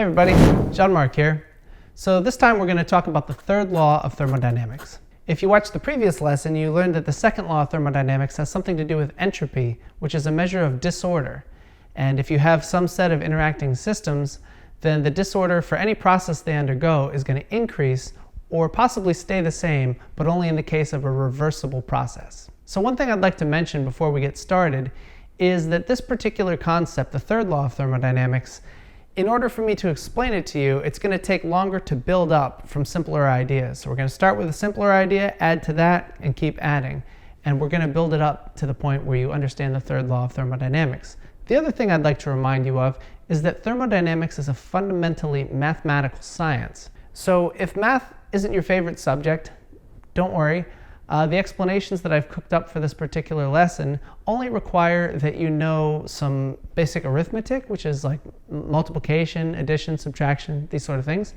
everybody, Gianmarc here. So this time we're going to talk about the third law of thermodynamics. If you watched the previous lesson, you learned that the second law of thermodynamics has something to do with entropy, which is a measure of disorder. And if you have some set of interacting systems, then the disorder for any process they undergo is going to increase or possibly stay the same, but only in the case of a reversible process. So one thing I'd like to mention before we get started is that this particular concept, the third law of thermodynamics, in order for me to explain it to you, it's going to take longer to build up from simpler ideas. So we're going to start with a simpler idea, add to that, and keep adding. And we're going to build it up to the point where you understand the third law of thermodynamics. The other thing I'd like to remind you of is that thermodynamics is a fundamentally mathematical science. So if math isn't your favorite subject, don't worry. The explanations that I've cooked up for this particular lesson only require that you know some basic arithmetic, which is like multiplication, addition, subtraction, these sort of things,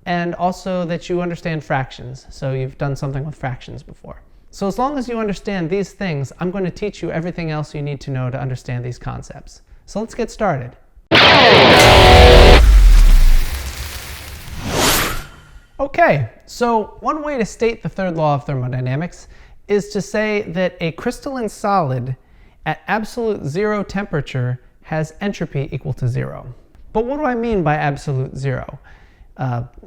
and also that you understand fractions. So you've done something with fractions before. So as long as you understand these things, I'm going to teach you everything else you need to know to understand these concepts. So let's get started. Okay, so one way to state the third law of thermodynamics is to say that a crystalline solid at absolute zero temperature has entropy equal to zero. But what do I mean by absolute zero?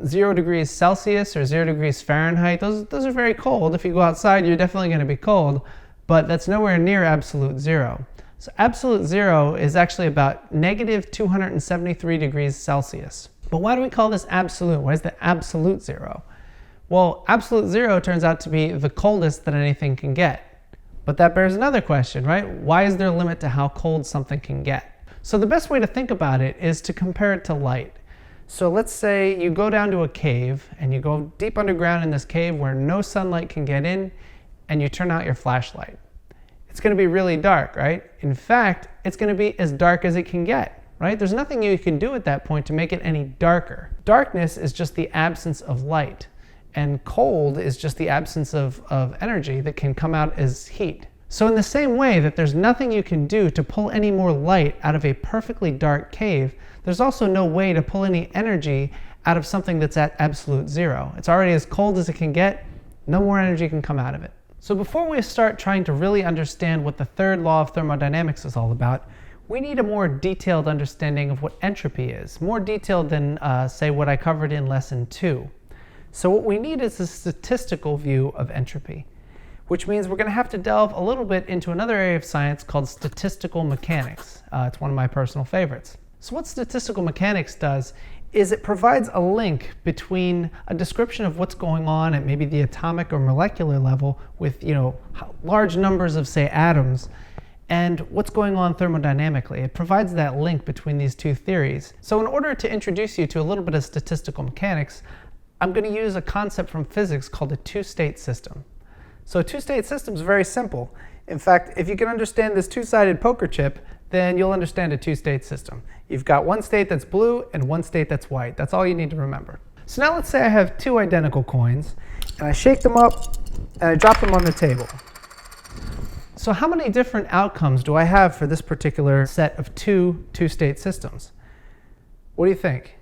0 degrees Celsius or 0 degrees Fahrenheit, those are very cold. If you go outside, you're definitely going to be cold, but that's nowhere near absolute zero. So absolute zero is actually about negative 273 degrees Celsius. But why do we call this absolute? Why is the absolute zero? Well, absolute zero turns out to be the coldest that anything can get. But that bears another question, right? Why is there a limit to how cold something can get? So the best way to think about it is to compare it to light. So let's say you go down to a cave and you go deep underground in this cave where no sunlight can get in, and you turn out your flashlight. It's going to be really dark, right? In fact, it's going to be as dark as it can get. Right? There's nothing you can do at that point to make it any darker. Darkness is just the absence of light, and cold is just the absence of energy that can come out as heat. So in the same way that there's nothing you can do to pull any more light out of a perfectly dark cave, there's also no way to pull any energy out of something that's at absolute zero. It's already as cold as it can get, no more energy can come out of it. So before we start trying to really understand what the third law of thermodynamics is all about, we need a more detailed understanding of what entropy is, more detailed than, say, what I covered in lesson 2. So what we need is a statistical view of entropy, which means we're going to have to delve a little bit into another area of science called statistical mechanics. It's one of my personal favorites. So what statistical mechanics does is it provides a link between a description of what's going on at maybe the atomic or molecular level with, large numbers of, say, atoms, and what's going on thermodynamically. It provides that link between these two theories. So in order to introduce you to a little bit of statistical mechanics, I'm going to use a concept from physics called a two-state system. So a two-state system is very simple. In fact, if you can understand this two-sided poker chip, then you'll understand a two-state system. You've got one state that's blue and one state that's white. That's all you need to remember. So now let's say I have two identical coins, and I shake them up and I drop them on the table. So how many different outcomes do I have for this particular set of two-state systems? What do you think?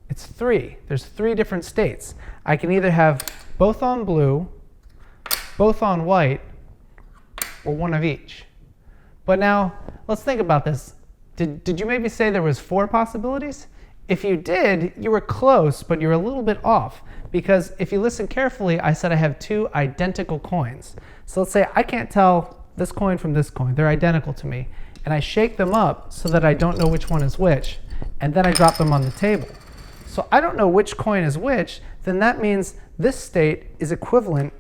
It's 3. There's 3 different states. I can either have both on blue, both on white, or one of each. But now, let's think about this. Did you maybe say there was 4 possibilities? If you did, you were close, but you're a little bit off. Because if you listen carefully, I said I have 2 identical coins. So let's say I can't tell this coin from this coin. They're identical to me. And I shake them up so that I don't know which one is which. And then I drop them on the table. So I don't know which coin is which. Then that means this state is equivalent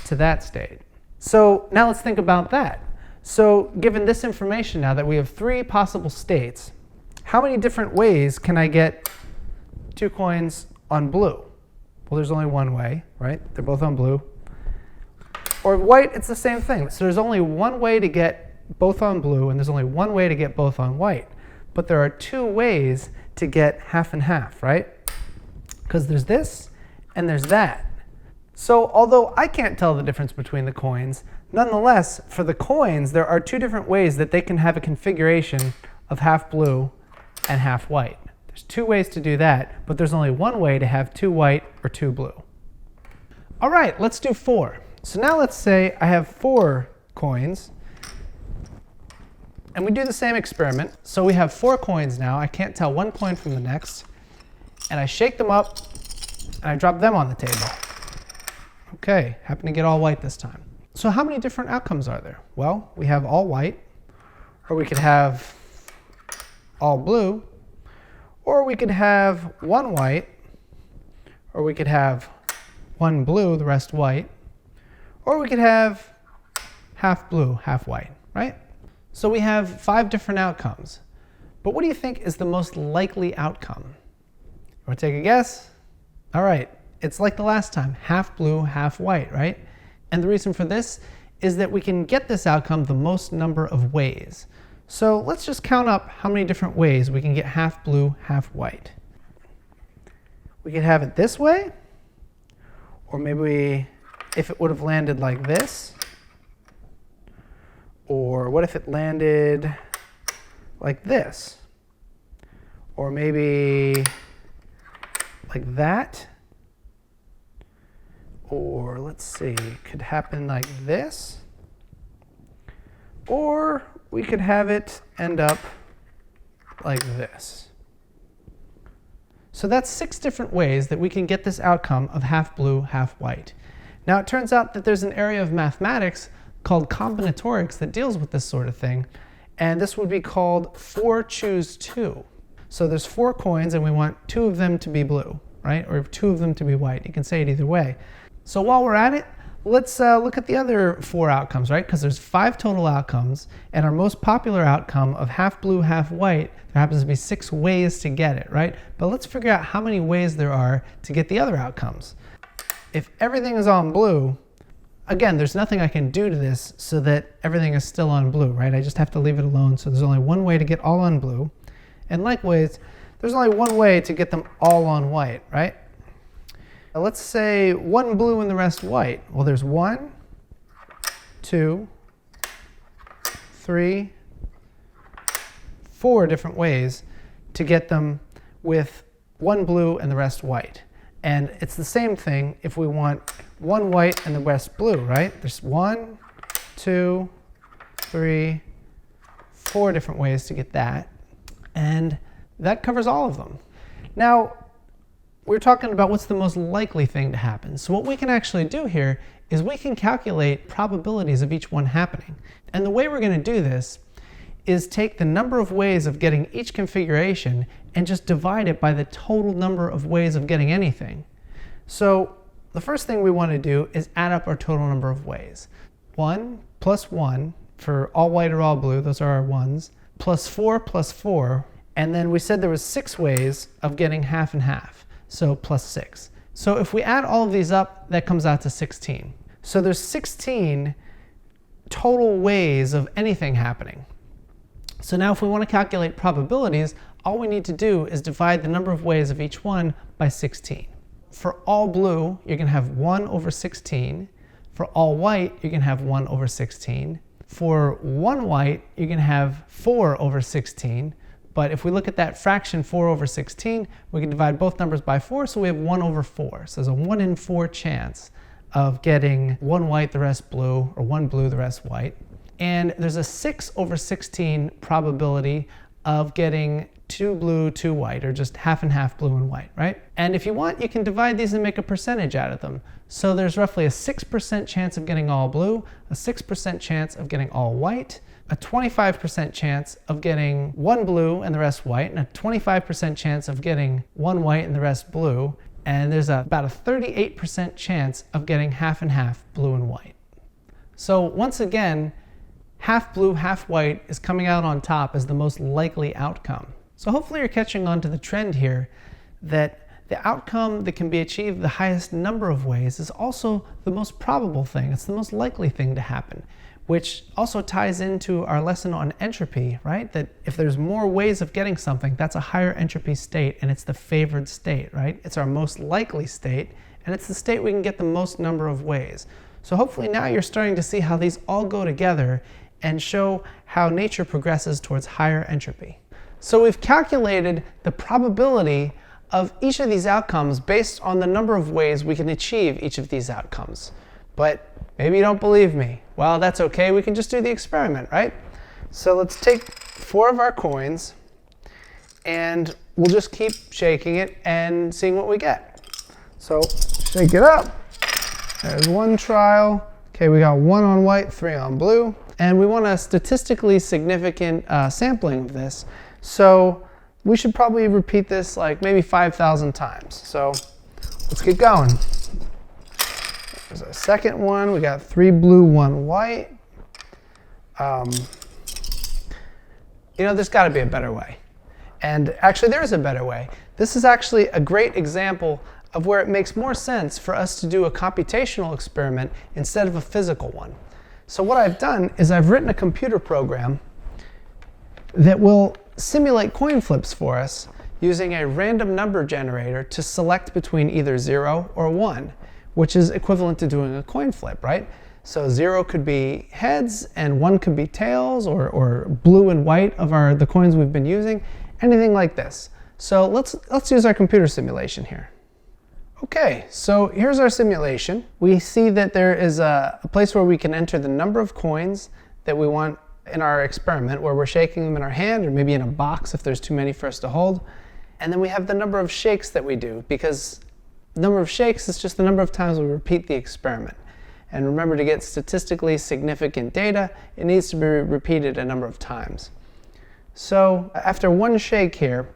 to that state. So now let's think about that. So given this information now that we have 3 possible states, how many different ways can I get 2 coins on blue? Well, there's only one way, right? They're both on blue. Or white, it's the same thing. So there's only one way to get both on blue, and there's only one way to get both on white. But there are 2 ways to get half and half, right? Because there's this and there's that. So although I can't tell the difference between the coins, nonetheless, for the coins, there are 2 different ways that they can have a configuration of half blue and half white. There's two ways to do that, but there's only one way to have 2 white or 2 blue. All right, let's do 4. So now let's say I have 4 coins, and we do the same experiment. So we have 4 coins now. I can't tell one coin from the next, and I shake them up, and I drop them on the table. Okay, happen to get all white this time. So how many different outcomes are there? Well, we have all white, or we could have all blue, or we could have 1 white, or we could have 1 blue, the rest white, or we could have half blue, half white, right? So we have 5 different outcomes. But what do you think is the most likely outcome? You want to take a guess? All right, it's like the last time, half blue, half white, right? And the reason for this is that we can get this outcome the most number of ways. So let's just count up how many different ways we can get half blue, half white. We could have it this way, or maybe if it would have landed like this, or what if it landed like this, or maybe like that, or let's see, could happen like this, or we could have it end up like this. So that's 6 different ways that we can get this outcome of half blue, half white. Now it turns out that there's an area of mathematics called combinatorics that deals with this sort of thing, and this would be called 4 choose 2. So there's 4 coins and we want 2 of them to be blue, right? Or 2 of them to be white. You can say it either way. So while we're at it, let's look at the other 4 outcomes, right? Because there's 5 total outcomes, and our most popular outcome of half blue, half white, there happens to be 6 ways to get it, right? But let's figure out how many ways there are to get the other outcomes. If everything is on blue, again, there's nothing I can do to this so that everything is still on blue, right? I just have to leave it alone, so there's only one way to get all on blue. And likewise, there's only one way to get them all on white, right? Let's say 1 blue and the rest white. Well, there's 1, 2, 3, 4 different ways to get them with 1 blue and the rest white. And it's the same thing if we want 1 white and the rest blue, right? There's 1, 2, 3, 4 different ways to get that. And that covers all of them. Now, we're talking about what's the most likely thing to happen. So what we can actually do here is we can calculate probabilities of each one happening. And the way we're going to do this is take the number of ways of getting each configuration and just divide it by the total number of ways of getting anything. So the first thing we want to do is add up our total number of ways. 1 plus 1 for all white or all blue, those are our 1s, plus 4, and then we said there was 6 ways of getting half and half. So plus 6. So if we add all of these up, that comes out to 16. So there's 16 total ways of anything happening. So now if we want to calculate probabilities, all we need to do is divide the number of ways of each one by 16. For all blue, you're going to have 1 over 16. For all white, you're going to have 1 over 16. For 1 white, you're going to have 4 over 16. But if we look at that fraction 4 over 16, we can divide both numbers by 4, so we have 1 over 4. So there's a 1 in 4 chance of getting 1 white, the rest blue, or 1 blue, the rest white. And there's a 6 over 16 probability of getting 2 blue, 2 white, or just half and half blue and white, right? And if you want, you can divide these and make a percentage out of them. So there's roughly a 6% chance of getting all blue, a 6% chance of getting all white, a 25% chance of getting 1 blue and the rest white, and a 25% chance of getting 1 white and the rest blue, and there's about a 38% chance of getting half and half blue and white. So once again, half blue, half white is coming out on top as the most likely outcome. So hopefully you're catching on to the trend here that the outcome that can be achieved the highest number of ways is also the most probable thing. It's the most likely thing to happen, which also ties into our lesson on entropy, right? That if there's more ways of getting something, that's a higher entropy state, and it's the favored state, right? It's our most likely state, and it's the state we can get the most number of ways. So hopefully now you're starting to see how these all go together and show how nature progresses towards higher entropy. So we've calculated the probability of each of these outcomes based on the number of ways we can achieve each of these outcomes. But maybe you don't believe me. Well, that's okay. We can just do the experiment, right? So let's take 4 of our coins, and we'll just keep shaking it and seeing what we get. So shake it up. There's 1 trial. Okay, we got 1 on white, 3 on blue. And we want a statistically significant sampling of this. So we should probably repeat this like maybe 5,000 times. So let's get going. There's our second one. We got 3 blue, 1 white. There's got to be a better way. And actually, there is a better way. This is actually a great example of where it makes more sense for us to do a computational experiment instead of a physical one. So what I've done is I've written a computer program that will simulate coin flips for us using a random number generator to select between either 0 or 1, which is equivalent to doing a coin flip, right? So 0 could be heads and 1 could be tails, or blue and white of the coins we've been using, anything like this. So let's use our computer simulation here. Okay, so here's our simulation. We see that there is a place where we can enter the number of coins that we want in our experiment, where we're shaking them in our hand or maybe in a box if there's too many for us to hold. And then we have the number of shakes that we do, because the number of shakes is just the number of times we repeat the experiment. And remember, to get statistically significant data, it needs to be repeated a number of times. So after 1 shake here,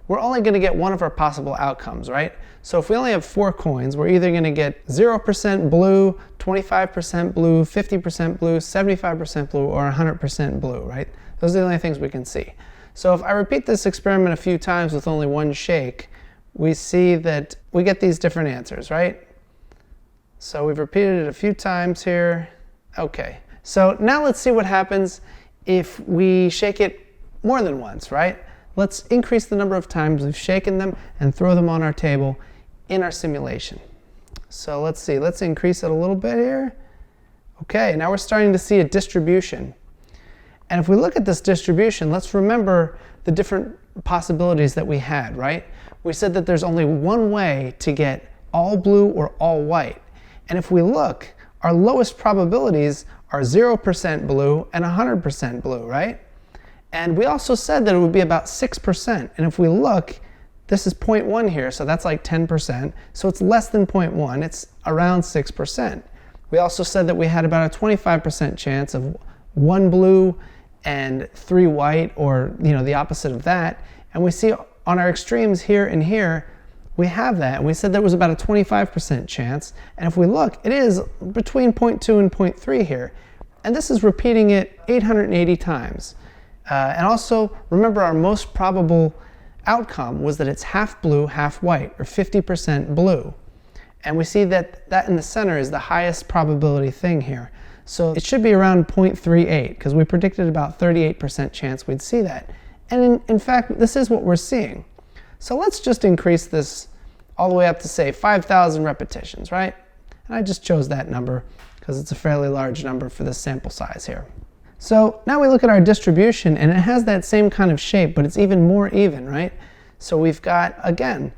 we're only going to get one of our possible outcomes, right? So if we only have 4 coins, we're either going to get 0% blue, 25% blue, 50% blue, 75% blue, or 100% blue, right? Those are the only things we can see. So if I repeat this experiment a few times with only 1 shake, we see that we get these different answers, right? So we've repeated it a few times here. Okay, so now let's see what happens if we shake it more than once, right? Let's increase the number of times we've shaken them and throw them on our table in our simulation. So let's see, let's increase it a little bit here. Okay, now we're starting to see a distribution. And if we look at this distribution, let's remember the different possibilities that we had, right? We said that there's only one way to get all blue or all white. And if we look, our lowest probabilities are 0% blue and 100% blue, right? And we also said that it would be about 6%. And if we look, this is 0.1 here, so that's like 10%. So it's less than 0.1, it's around 6%. We also said that we had about a 25% chance of 1 blue and 3 white, or the opposite of that. And we see on our extremes here and here, we have that. And we said there was about a 25% chance. And if we look, it is between 0.2 and 0.3 here. And this is repeating it 880 times. And also, remember, our most probable outcome was that it's half blue, half white, or 50% blue. And we see that that in the center is the highest probability thing here. So it should be around 0.38, because we predicted about 38% chance we'd see that. And in fact, this is what we're seeing. So let's just increase this all the way up to, say, 5,000 repetitions, right? And I just chose that number because it's a fairly large number for this sample size here. So now we look at our distribution, and it has that same kind of shape, but it's even more even, right? So we've got, again,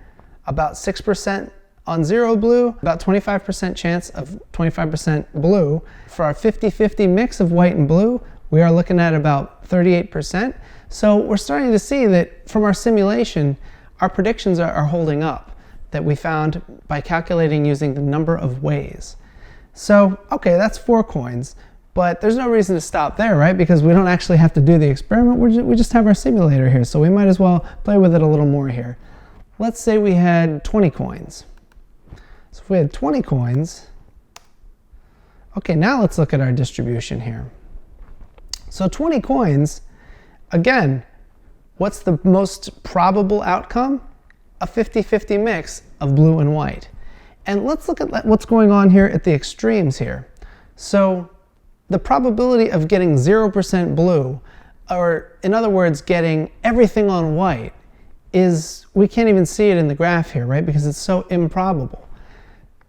about 6% on 0 blue, about 25% chance of 25% blue. For our 50-50 mix of white and blue, we are looking at about 38%. So we're starting to see that from our simulation, our predictions are holding up, that we found by calculating using the number of ways. So, okay, that's 4 coins. But there's no reason to stop there, right? Because we don't actually have to do the experiment. We just have our simulator here, so we might as well play with it a little more here. Let's say we had 20 coins. So if we had 20 coins, okay, now let's look at our distribution here. So 20 coins, again, what's the most probable outcome? A 50-50 mix of blue and white. And let's look at what's going on here at the extremes here. So the probability of getting 0% blue, or in other words, getting everything on white, is, we can't even see it in the graph here, right? Because it's so improbable.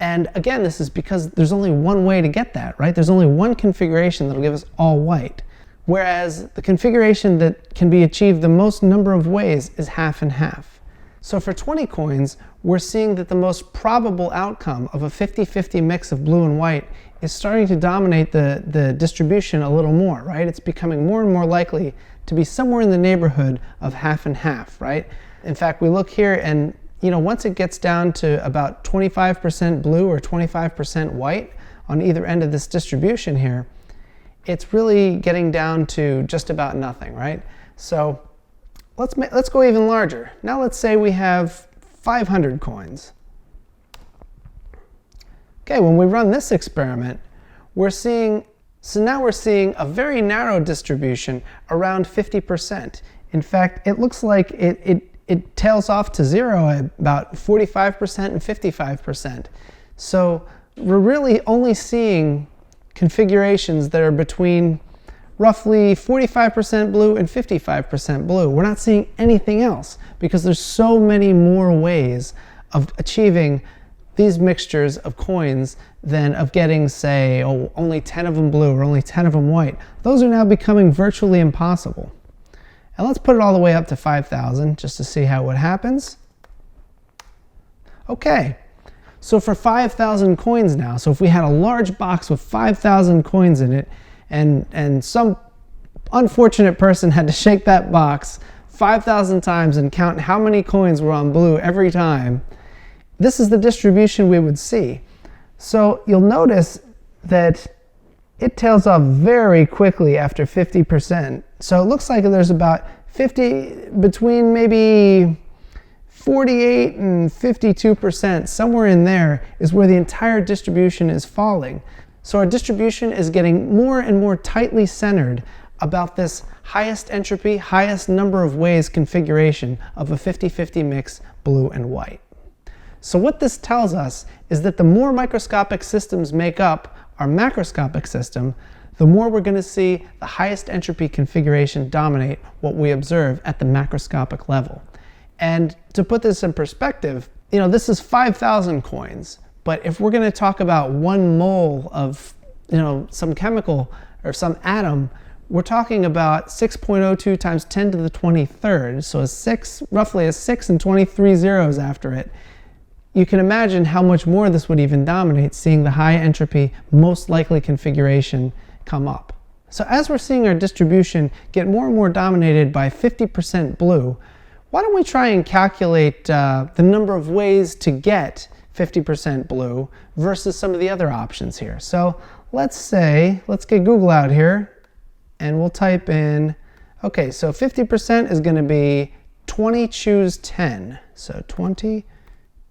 And again, this is because there's only one way to get that, right? There's only one configuration that'll give us all white. whereas the configuration that can be achieved the most number of ways is half and half. So for 20 coins, we're seeing that the most probable outcome of a 50-50 mix of blue and white is starting to dominate the distribution a little more, right? It's becoming more and more likely to be somewhere in the neighborhood of half and half, right? In fact, we look here and, once it gets down to about 25% blue or 25% white on either end of this distribution here, it's really getting down to just about nothing, right? So let's go even larger. Now let's say we have 500 coins. Okay, when we run this experiment, now we're seeing a very narrow distribution around 50%. In fact, it looks like it tails off to zero at about 45% and 55%. So we're really only seeing configurations that are between roughly 45% blue and 55% blue. We're not seeing anything else because there's so many more ways of achieving these mixtures of coins than of getting, say, only 10 of them blue or only 10 of them white. Those are now becoming virtually impossible. And let's put it all the way up to 5,000 just to see what happens. Okay, so for 5,000 coins now, so if we had a large box with 5,000 coins in it, and some unfortunate person had to shake that box 5,000 times and count how many coins were on blue every time, this is the distribution we would see. So you'll notice that it tails off very quickly after 50%. So it looks like there's about between maybe 48 and 52%, somewhere in there is where the entire distribution is falling. So our distribution is getting more and more tightly centered about this highest entropy, highest number of ways configuration of a 50-50 mix blue and white. So what this tells us is that the more microscopic systems make up our macroscopic system, the more we're going to see the highest entropy configuration dominate what we observe at the macroscopic level. And to put this in perspective, this is 5,000 coins. But if we're going to talk about 1 mole of some chemical or some atom, we're talking about 6.02 times 10 to the 23rd. So roughly a 6 and 23 zeros after it. You can imagine how much more this would even dominate, seeing the high entropy, most likely configuration come up. So as we're seeing our distribution get more and more dominated by 50% blue, why don't we try and calculate the number of ways to get 50% blue versus some of the other options here. So let's get Google out here and we'll type in, okay, so 50% is going to be 20 choose 10. So 20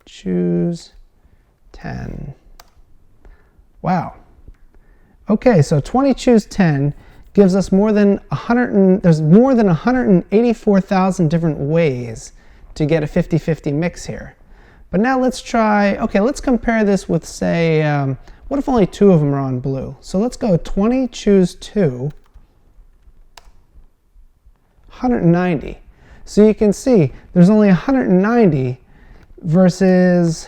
choose 10. Wow. Okay, so 20 choose 10 gives us more than 184,000 different ways to get a 50-50 mix here. But now let's compare this with, say, what if only 2 of them are on blue? So let's go 20 choose 2, 190. So you can see there's only 190 versus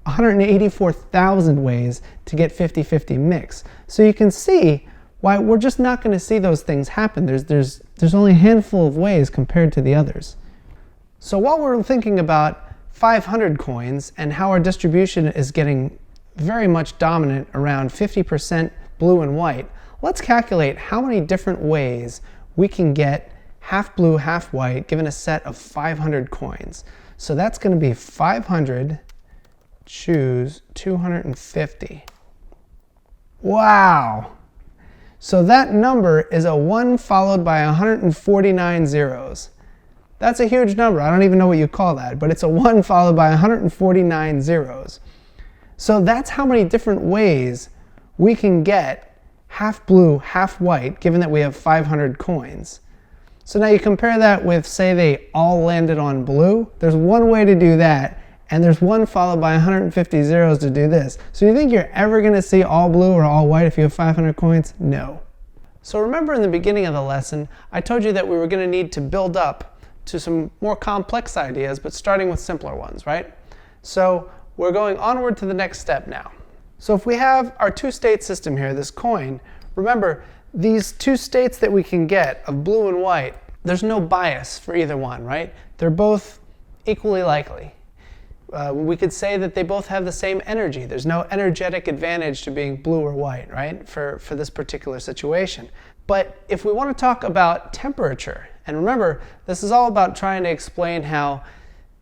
184,000 ways to get 50-50 mix. So you can see why we're just not going to see those things happen. There's only a handful of ways compared to the others. So while we're thinking about 500 coins and how our distribution is getting very much dominant around 50% blue and white, let's calculate how many different ways we can get half blue, half white given a set of 500 coins. So that's going to be 500 choose 250. Wow! So that number is a 1 followed by 149 zeros. That's a huge number. I don't even know what you call that, but it's a 1 followed by 149 zeros. So that's how many different ways we can get half blue, half white, given that we have 500 coins. So now you compare that with, say, they all landed on blue. There's one way to do that, and there's 1 followed by 150 zeros to do this. So you think you're ever going to see all blue or all white if you have 500 coins? No. So remember in the beginning of the lesson, I told you that we were going to need to build up to some more complex ideas, but starting with simpler ones, right? So we're going onward to the next step now. So if we have our two-state system here, this coin, remember these two states that we can get of blue and white, there's no bias for either one, right? They're both equally likely. We could say that they both have the same energy. There's no energetic advantage to being blue or white, right, for this particular situation. But if we want to talk about temperature, and remember, this is all about trying to explain how,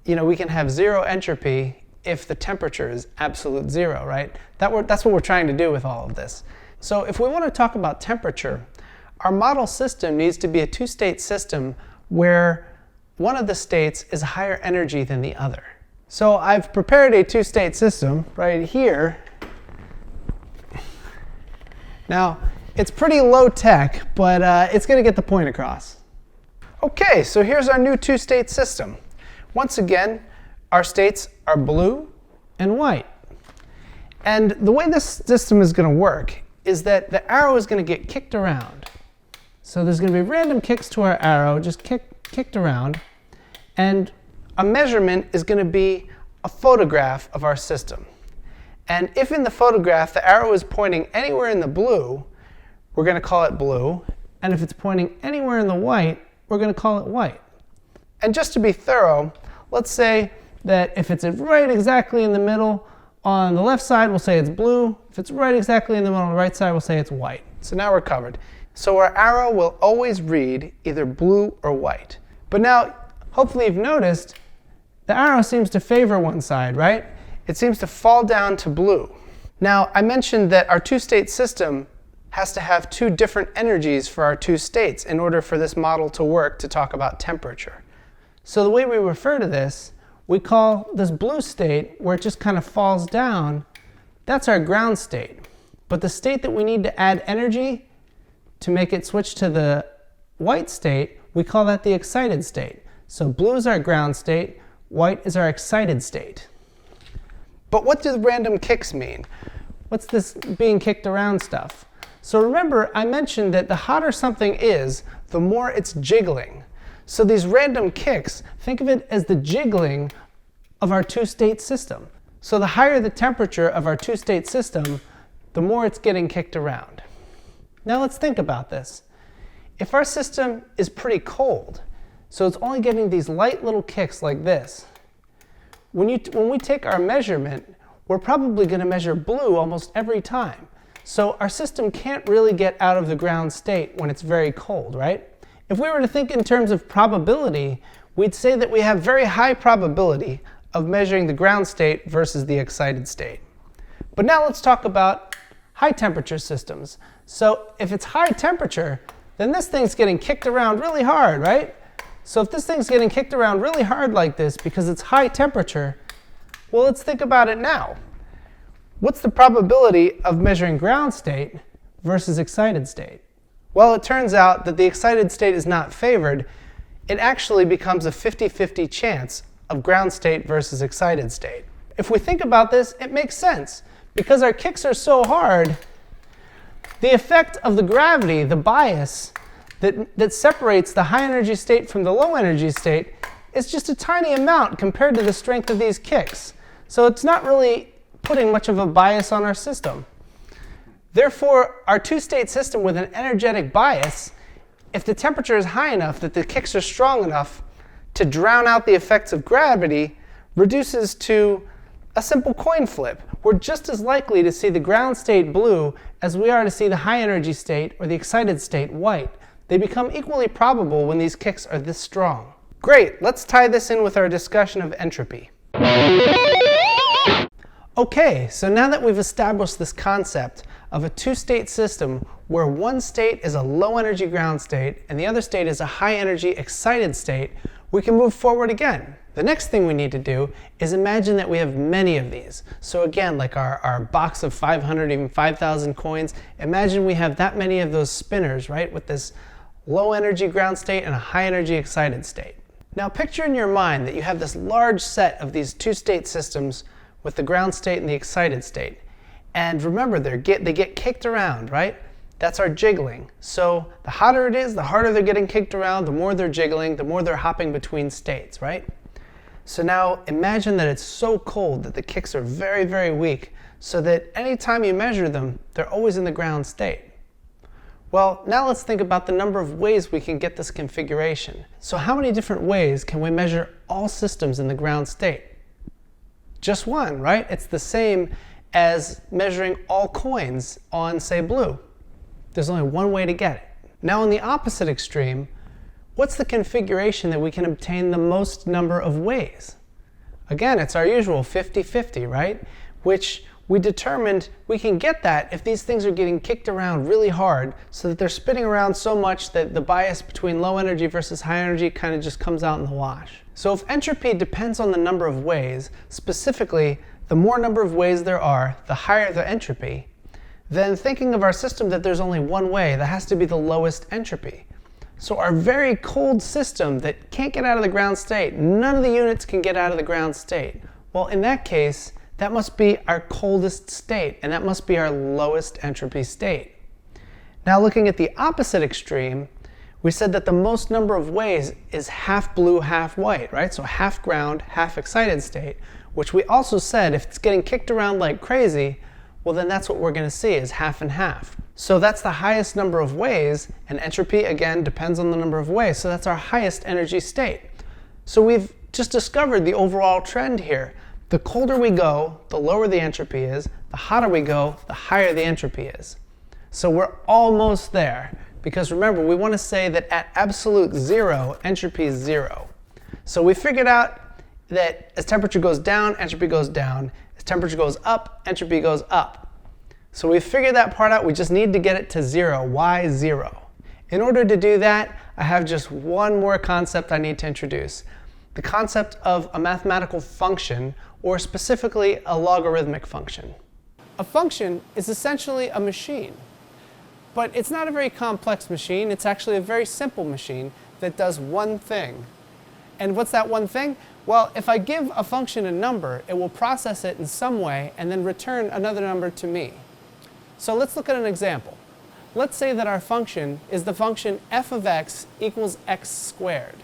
we can have zero entropy if the temperature is absolute zero, right? That's what we're trying to do with all of this. So if we want to talk about temperature, our model system needs to be a two-state system where one of the states is higher energy than the other. So I've prepared a two-state system right here. Now, it's pretty low tech, but it's going to get the point across. Okay, so here's our new two-state system. Once again, our states are blue and white. And the way this system is going to work is that the arrow is going to get kicked around. So there's going to be random kicks to our arrow, just kicked around. And a measurement is going to be a photograph of our system. And if in the photograph the arrow is pointing anywhere in the blue, we're going to call it blue. And if it's pointing anywhere in the white, we're going to call it white. And just to be thorough, let's say that if it's right exactly in the middle on the left side, we'll say it's blue. If it's right exactly in the middle on the right side, we'll say it's white. So now we're covered. So our arrow will always read either blue or white. But now, hopefully you've noticed, the arrow seems to favor one side, right? It seems to fall down to blue. Now, I mentioned that our two-state system has to have two different energies for our two states in order for this model to work to talk about temperature. So the way we refer to this, we call this blue state, where it just kind of falls down, that's our ground state. But the state that we need to add energy to make it switch to the white state, we call that the excited state. So blue is our ground state, white is our excited state. But what do the random kicks mean? What's this being kicked around stuff? So remember, I mentioned that the hotter something is, the more it's jiggling. So these random kicks, think of it as the jiggling of our two-state system. So the higher the temperature of our two-state system, the more it's getting kicked around. Now let's think about this. If our system is pretty cold, so it's only getting these light little kicks like this, when we take our measurement, we're probably going to measure blue almost every time. So our system can't really get out of the ground state when it's very cold, right? If we were to think in terms of probability, we'd say that we have very high probability of measuring the ground state versus the excited state. But now let's talk about high temperature systems. So if it's high temperature, then this thing's getting kicked around really hard, right? So if this thing's getting kicked around really hard like this because it's high temperature, well, let's think about it now. What's the probability of measuring ground state versus excited state? Well, it turns out that the excited state is not favored. It actually becomes a 50-50 chance of ground state versus excited state. If we think about this, it makes sense. Because our kicks are so hard, the effect of the gravity, the bias, that separates the high energy state from the low energy state is just a tiny amount compared to the strength of these kicks. So it's not really putting much of a bias on our system. Therefore, our two-state system with an energetic bias, if the temperature is high enough that the kicks are strong enough to drown out the effects of gravity, reduces to a simple coin flip. We're just as likely to see the ground state blue as we are to see the high energy state or the excited state white. They become equally probable when these kicks are this strong. Great, let's tie this in with our discussion of entropy. Okay, so now that we've established this concept of a two-state system where one state is a low energy ground state and the other state is a high energy excited state, we can move forward again. The next thing we need to do is imagine that we have many of these. So again, like our box of 500, even 5,000 coins, imagine we have that many of those spinners, right, with this low energy ground state and a high energy excited state. Now picture in your mind that you have this large set of these two-state systems with the ground state and the excited state. And remember, they get kicked around, right? That's our jiggling. So the hotter it is, the harder they're getting kicked around, the more they're jiggling, the more they're hopping between states, right? So now imagine that it's so cold that the kicks are very, very weak, so that anytime you measure them, they're always in the ground state. Well, now let's think about the number of ways we can get this configuration. So how many different ways can we measure all systems in the ground state? Just one, right? It's the same as measuring all coins on, say, blue. There's only one way to get it. Now on the opposite extreme, what's the configuration that we can obtain the most number of ways? Again, it's our usual 50-50, right? Which we determined we can get that if these things are getting kicked around really hard so that they're spinning around so much that the bias between low energy versus high energy kind of just comes out in the wash. So if entropy depends on the number of ways, specifically the more number of ways there are, the higher the entropy, then thinking of our system that there's only one way, that has to be the lowest entropy. So our very cold system that can't get out of the ground state, none of the units can get out of the ground state. Well, in that case, that must be our coldest state, and that must be our lowest entropy state. Now looking at the opposite extreme, we said that the most number of ways is half blue, half white, right? So half ground, half excited state, which we also said if it's getting kicked around like crazy, well then that's what we're going to see is half and half. So that's the highest number of ways, and entropy again depends on the number of ways, so that's our highest energy state. So we've just discovered the overall trend here. The colder we go, the lower the entropy is. The hotter we go, the higher the entropy is. So we're almost there. Because remember, we want to say that at absolute zero, entropy is zero. So we figured out that as temperature goes down, entropy goes down. As temperature goes up, entropy goes up. So we figured that part out. We just need to get it to zero. Why zero? In order to do that, I have just one more concept I need to introduce. The concept of a mathematical function, or specifically a logarithmic function. A function is essentially a machine. But it's not a very complex machine. It's actually a very simple machine that does one thing. And what's that one thing? Well, if I give a function a number, it will process it in some way and then return another number to me. So let's look at an example. Let's say that our function is the function f of x equals x squared.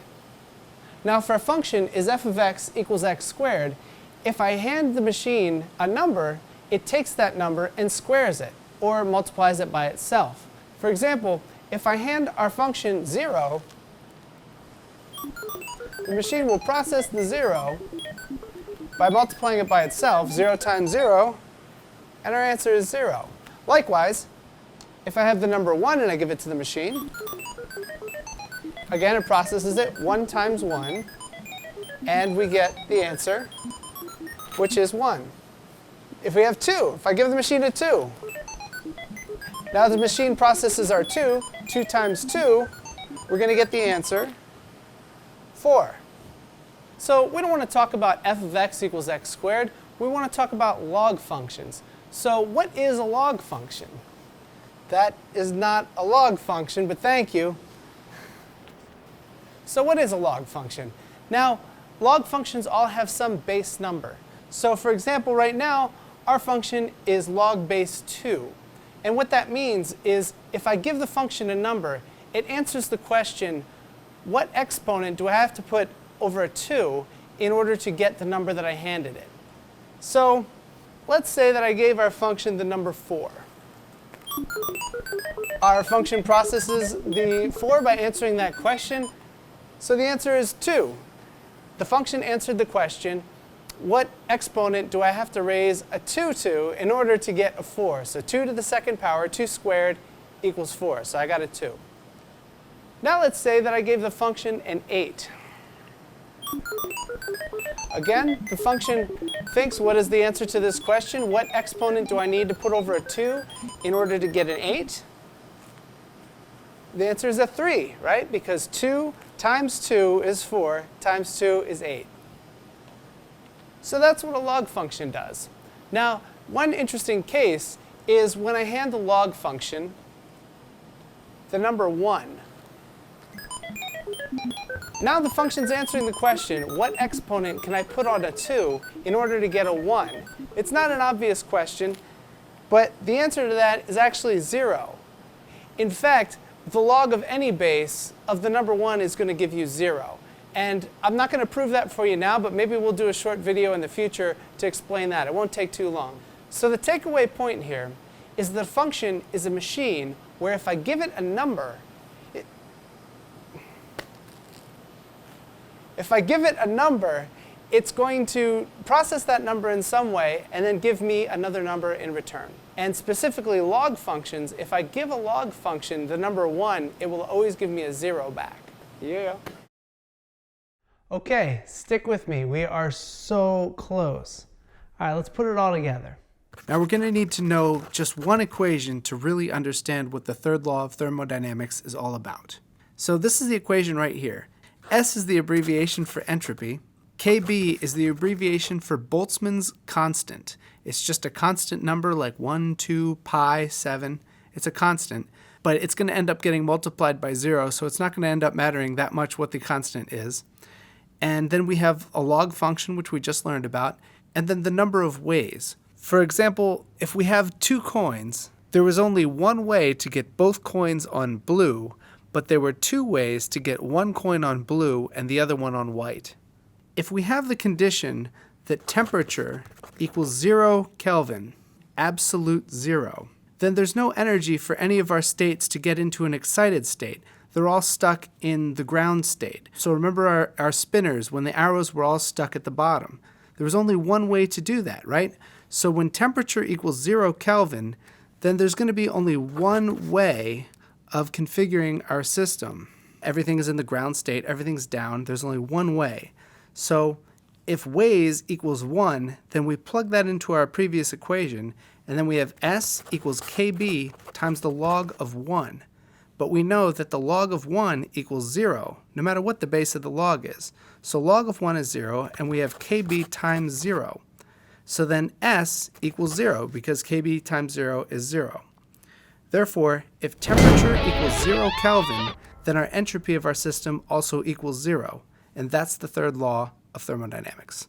Now if our function is f of x equals x squared, if I hand the machine a number, it takes that number and squares it, or multiplies it by itself. For example, if I hand our function 0, the machine will process the 0 by multiplying it by itself, 0 times 0, and our answer is 0. Likewise, if I have the number 1 and I give it to the machine, again it processes it 1 times 1, and we get the answer, which is 1. If we have 2, if I give the machine a 2, now the machine processes our 2, 2 times 2, we're going to get the answer, 4. So we don't want to talk about f of x equals x squared. We want to talk about log functions. So what is a log function? That is not a log function, but thank you. So what is a log function? Now, log functions all have some base number. So for example, right now, our function is log base 2. And what that means is if I give the function a number, it answers the question, what exponent do I have to put over a 2 in order to get the number that I handed it? So let's say that I gave our function the number 4. Our function processes the 4 by answering that question. So the answer is 2. The function answered the question, what exponent do I have to raise a 2 to in order to get a 4? So 2 to the second power, 2 squared equals 4. So I got a 2. Now let's say that I gave the function an 8. Again, the function thinks, what is the answer to this question? What exponent do I need to put over a 2 in order to get an 8? The answer is a 3, right? Because 2 times 2 is 4, times 2 is 8. So that's what a log function does. Now, one interesting case is when I hand the log function the number 1. Now the function's answering the question, what exponent can I put on a 2 in order to get a 1? It's not an obvious question, but the answer to that is actually 0. In fact, the log of any base of the number 1 is going to give you 0. And I'm not going to prove that for you now, but maybe we'll do a short video in the future to explain that. It won't take too long. So the takeaway point here is that a function is a machine where if I give it a number, it's going to process that number in some way and then give me another number in return. And specifically log functions, if I give a log function the number 1, it will always give me a 0 back. Yeah. Okay, stick with me. We are so close. All right, let's put it all together. Now we're going to need to know just one equation to really understand what the third law of thermodynamics is all about. So this is the equation right here. S is the abbreviation for entropy. KB is the abbreviation for Boltzmann's constant. It's just a constant number like 1, 2, pi, 7. It's a constant, but it's going to end up getting multiplied by 0, so it's not going to end up mattering that much what the constant is. And then we have a log function, which we just learned about, and then the number of ways. For example, if we have 2 coins, there was only one way to get both coins on blue, but there were 2 ways to get one coin on blue and the other one on white. If we have the condition that temperature equals 0 Kelvin, absolute 0, then there's no energy for any of our states to get into an excited state. They're all stuck in the ground state. So remember our spinners, when the arrows were all stuck at the bottom. There was only one way to do that, right? So when temperature equals 0 Kelvin, then there's going to be only one way of configuring our system. Everything is in the ground state, everything's down, there's only one way. So if ways equals 1, then we plug that into our previous equation, and then we have S equals KB times the log of 1. But we know that the log of 1 equals 0, no matter what the base of the log is. So log of 1 is 0, and we have KB times 0. So then S equals 0, because KB times 0 is 0. Therefore, if temperature equals 0 Kelvin, then our entropy of our system also equals 0. And that's the third law of thermodynamics.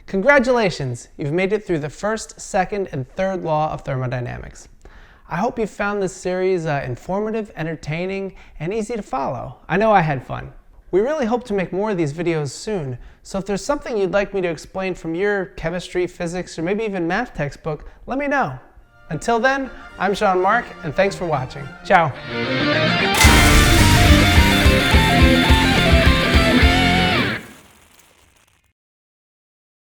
Congratulations! You've made it through the first, second, and third law of thermodynamics. I hope you found this series informative, entertaining, and easy to follow. I know I had fun. We really hope to make more of these videos soon, so if there's something you'd like me to explain from your chemistry, physics, or maybe even math textbook, let me know. Until then, I'm Gianmarc, and thanks for watching. Ciao!